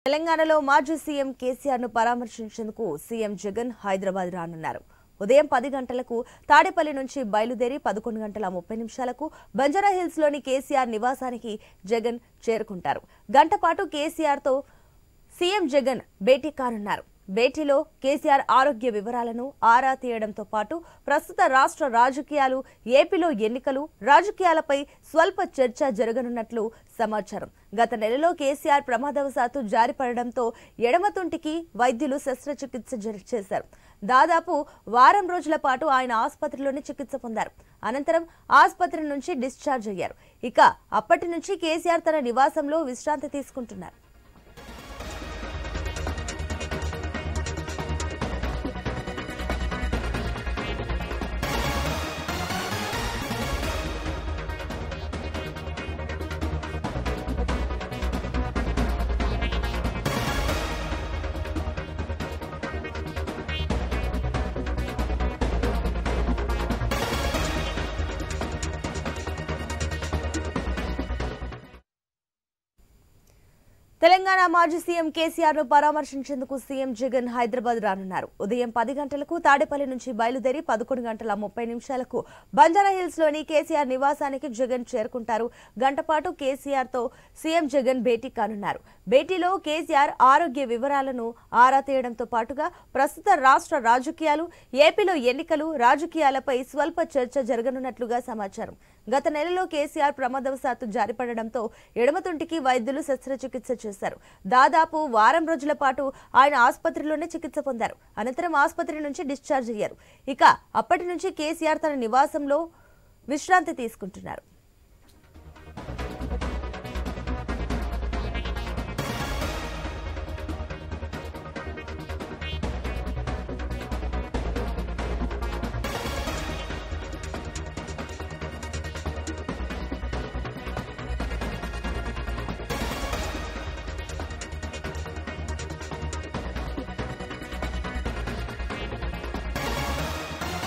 తెలంగాణలో మాజీ సీఎం కేసీఆర్ ను పరామర్శించేందుకు సీఎం జగన్ హైదరాబాద్ రానున్నారు. ఉదయం 10 గంటలకు తాడేపల్లి నుంచి బయలుదేరి 11 గంటల 30 నిమిషాలకు బంజారాహిల్స్ లోని కేసీఆర్ నివాసానికి జగన్ చేరుకుంటారు. గంట పాటు కేసీఆర్ తో సీఎం జగన్ భేటీ కానున్నారు. భేటీలో కేసీఆర్ ఆరోగ్య వివరాలను ఆరా తీయడంతో పాటు ప్రస్తుత రాష్ట్ర రాజకీయాలు, ఏపీలో ఎన్నికలు, రాజకీయాలపై స్వల్ప చర్చ జరగనున్నట్లు సమాచారం. గత నెలలో కేసీఆర్ ప్రమాదవశాత్తు జారిపడడంతో ఎడమతుంటికి వైద్యులు శస్త్రచికిత్స చేశారు. దాదాపు వారం రోజుల పాటు ఆయన ఆసుపత్రిలోనే చికిత్స పొందారు. అనంతరం ఆసుపత్రి నుంచి డిశ్చార్జ్ అయ్యారు. ఇక అప్పటి నుంచి కేసీఆర్ తన నివాసంలో విశ్రాంతి తీసుకుంటున్నారు. తెలంగాణ మాజీ సీఎం కేసీఆర్ ను పరామర్శించేందుకు సీఎం జగన్ హైదరాబాద్ రానున్నారు. ఉదయం 10 గంటలకు తాడేపల్లి నుంచి బయలుదేరి 11 గంటల 30 నిమిషాలకు బంజారాహిల్స్ లోని కేసీఆర్ నివాసానికి జగన్ చేరుకుంటారు. గంట పాటు కేసీఆర్ తో సీఎం జగన్ భేటీ కానున్నారు. భేటీలో కేసీఆర్ ఆరోగ్య వివరాలను ఆరా తీయడంతో పాటుగా ప్రస్తుత రాష్ట్ర రాజకీయాలు, ఏపీలో ఎన్నికలు, రాజకీయాలపై స్వల్ప చర్చ జరగనున్నట్లుగా సమాచారం. గత నెలలో కేసీఆర్ ప్రమాదవశాత్తు జారిపడడంతో ఎడమతుంటికి వైద్యులు శస్త్రచికిత్స చేశారు. దాదాపు వారం రోజుల పాటు ఆయన ఆసుపత్రిలోనే చికిత్స పొందారు. అనంతరం ఆసుపత్రి నుంచి డిశ్చార్జ్ అయ్యారు. ఇక అప్పటి నుంచి కేసీఆర్ తన నివాసంలో విశ్రాంతి తీసుకుంటున్నారు.